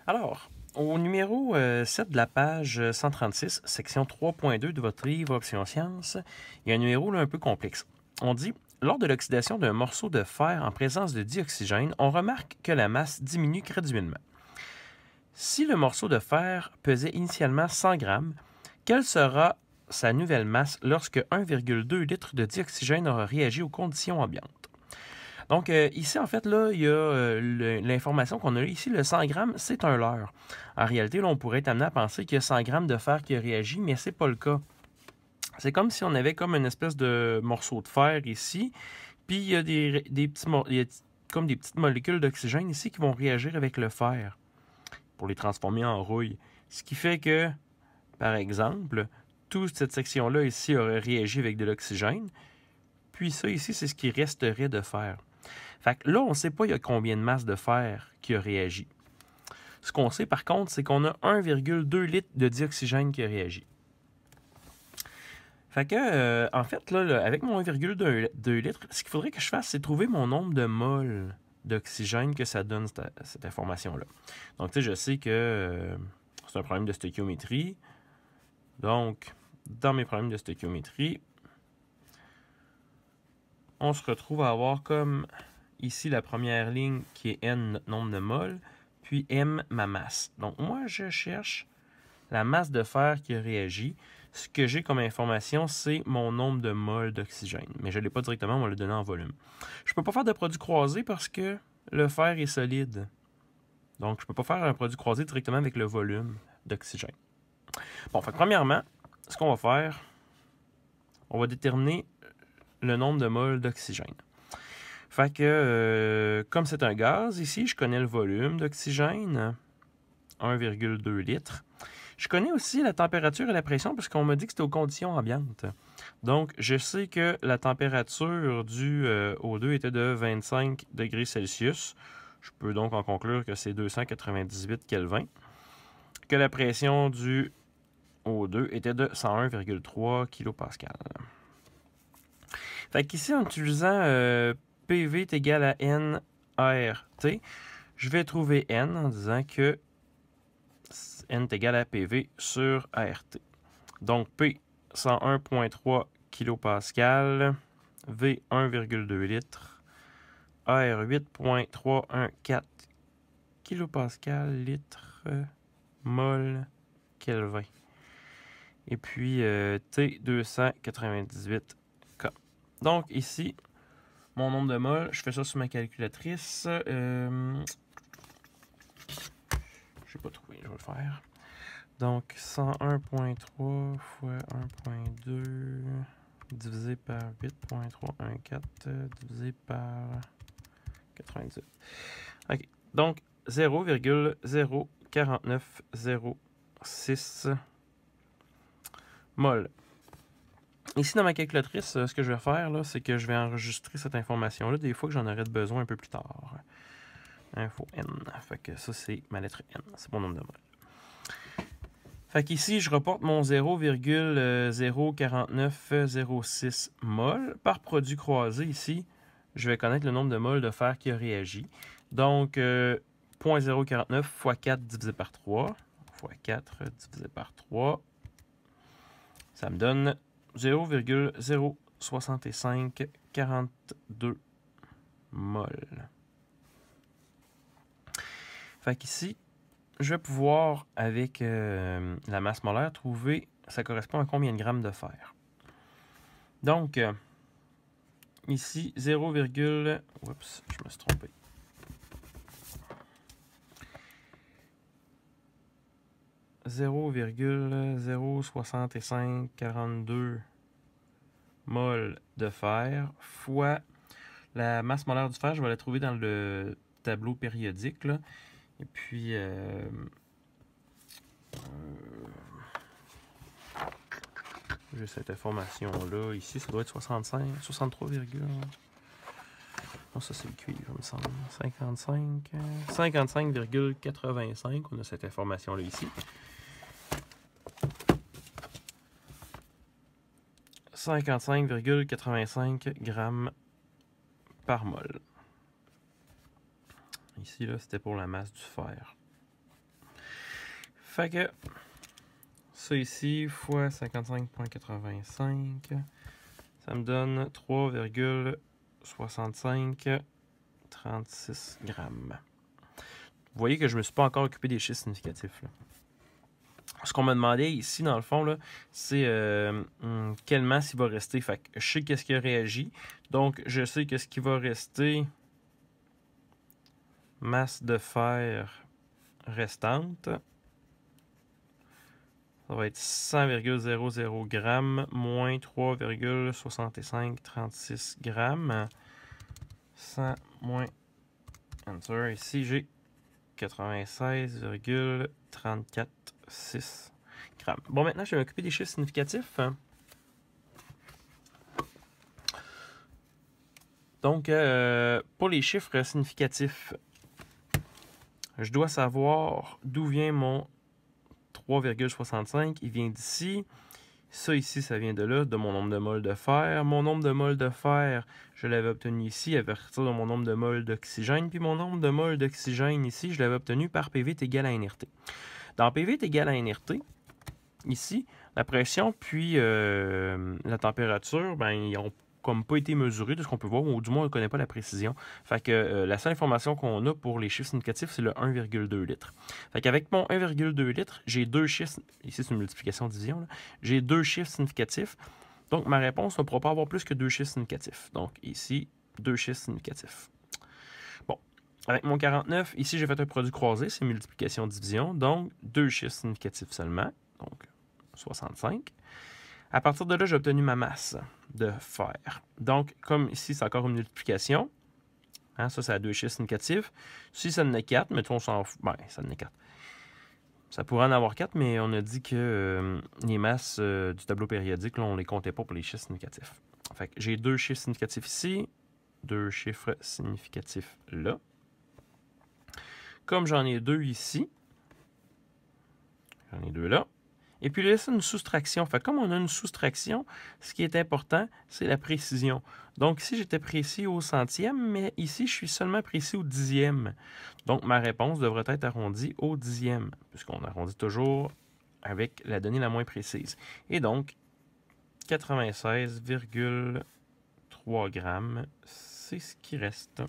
Alors, au numéro 7 de la page 136, section 3.2 de votre livre Option Sciences, il y a un numéro là, un peu complexe. On dit « Lors de l'oxydation d'un morceau de fer en présence de dioxygène, on remarque que la masse diminue graduellement. Si le morceau de fer pesait initialement 100 grammes, quelle sera sa nouvelle masse lorsque 1,2 litre de dioxygène aura réagi aux conditions ambiantes? » Donc, ici, en fait, là, il y a l'information qu'on a ici, le 100 grammes, c'est un leurre. En réalité, là, on pourrait être amené à penser qu'il y a 100 grammes de fer qui a réagi, mais c'est pas le cas. C'est comme si on avait comme une espèce de morceau de fer ici, puis il y a comme des petites molécules d'oxygène ici qui vont réagir avec le fer pour les transformer en rouille. Ce qui fait que, par exemple, toute cette section-là ici aurait réagi avec de l'oxygène, puis ça ici, c'est ce qui resterait de fer. Fait que là, on ne sait pas il y a combien de masse de fer qui a réagi. Ce qu'on sait par contre, c'est qu'on a 1,2 litre de dioxygène qui a réagi. Fait que, en fait, là, avec mon 1,2 litre, ce qu'il faudrait que je fasse, c'est trouver mon nombre de moles d'oxygène que ça donne, cette information-là. Donc, tu sais, je sais que c'est un problème de stöchiométrie. Donc, dans mes problèmes de stöchiométrie, on se retrouve à avoir comme ici la première ligne qui est N, notre nombre de moles, puis M, ma masse. Donc, moi, je cherche la masse de fer qui a réagi. Ce que j'ai comme information, c'est mon nombre de moles d'oxygène. Mais je ne l'ai pas directement, on va le donner en volume. Je ne peux pas faire de produit croisé parce que le fer est solide. Donc, je ne peux pas faire un produit croisé directement avec le volume d'oxygène. Bon, fait que premièrement, ce qu'on va faire, on va déterminer le nombre de moles d'oxygène. Fait que, comme c'est un gaz, ici, je connais le volume d'oxygène, 1,2 litres. Je connais aussi la température et la pression parce qu'on m'a dit que c'était aux conditions ambiantes. Donc, je sais que la température du O2 était de 25 degrés Celsius. Je peux donc en conclure que c'est 298 Kelvin. Que la pression du O2 était de 101,3 kPa. Fait qu'ici, en utilisant PV est égal à N ART, je vais trouver N en disant que N est égal à PV sur ART. Donc, P, 101,3 kPa, V, 1,2 litres, R, 8,314 kPa, litre, mol, Kelvin. Et puis, T, 298 K. Donc, ici, mon nombre de moles, je fais ça sur ma calculatrice. Je n'ai pas trouvé, je vais le faire. Donc, 101,3 fois 1,2 divisé par 8,314 divisé par 98. OK. Donc, 0,04906 mol. Ici, dans ma calculatrice, ce que je vais faire, là, c'est que je vais enregistrer cette information-là des fois que j'en aurai besoin un peu plus tard. Info N. Fait que ça, c'est ma lettre N. C'est mon nombre de moles. Fait qu'ici, je reporte mon 0,04906 mol. Par produit croisé, ici, je vais connaître le nombre de moles de fer qui a réagi. Donc, 0,049 fois 4 divisé par 3, fois 4 divisé par 3, ça me donne 0,06542 mol. Fait qu'ici, je vais pouvoir, avec la masse molaire, trouver ça correspond à combien de grammes de fer. Donc, ici, 0, oups, je me suis trompé. « 0,06542 mol de fer fois la masse molaire du fer, je vais la trouver dans le tableau périodique, là. Et puis, j'ai cette information-là. Ici, ça doit être 63, non, ça c'est le cuivre, il me semble. 55,85. On a cette information-là ici. 55,85 grammes par mol. Ici, là, c'était pour la masse du fer. Fait que ça ici fois 55,85, ça me donne 3,6536 grammes. Vous voyez que je ne me suis pas encore occupé des chiffres significatifs, là. Ce qu'on m'a demandé ici, dans le fond, c'est quelle masse il va rester. Fait que je sais qu'est-ce qui a réagi. Donc, je sais que ce qui va rester, masse de fer restante, ça va être 100,00 grammes moins 3,6536 grammes. 100 moins enter. Ici, j'ai 96,346 grammes. Bon, maintenant, je vais m'occuper des chiffres significatifs. Donc, pour les chiffres significatifs, je dois savoir d'où vient mon 3,65. Il vient d'ici. Ça ici, ça vient de là, de mon nombre de moles de fer. Mon nombre de moles de fer, je l'avais obtenu ici à partir de mon nombre de moles d'oxygène. Puis mon nombre de moles d'oxygène ici, je l'avais obtenu par PV est égal à NRT. Dans PV est égal à NRT, ici, la pression puis la température, ben, ils n'ont comme pas été mesurés de ce qu'on peut voir, ou du moins on ne connaît pas la précision. Fait que la seule information qu'on a pour les chiffres significatifs, c'est le 1,2 litres. Fait qu'avec mon 1,2 litres, j'ai deux chiffres, ici c'est une multiplication-division, j'ai deux chiffres significatifs. Donc ma réponse ne pourra pas avoir plus que deux chiffres significatifs. Donc ici, deux chiffres significatifs. Bon, avec mon 49, ici j'ai fait un produit croisé, c'est multiplication-division, donc deux chiffres significatifs seulement, donc 65. À partir de là, j'ai obtenu ma masse de fer. Donc, comme ici, c'est encore une multiplication. Hein, ça, c'est à deux chiffres significatifs. Si ça en a 4, mais on s'en fout. Ben, ça en a 4. Ça pourrait en avoir 4, mais on a dit que les masses du tableau périodique, là, on ne les comptait pas pour les chiffres significatifs. Fait que j'ai deux chiffres significatifs ici, deux chiffres significatifs là. Comme j'en ai deux ici, j'en ai deux là. Et puis là, c'est une soustraction. Fait comme on a une soustraction, ce qui est important, c'est la précision. Donc ici, j'étais précis au centième, mais ici, je suis seulement précis au dixième. Donc ma réponse devrait être arrondie au dixième, puisqu'on arrondit toujours avec la donnée la moins précise. Et donc, 96,3 grammes, c'est ce qui reste.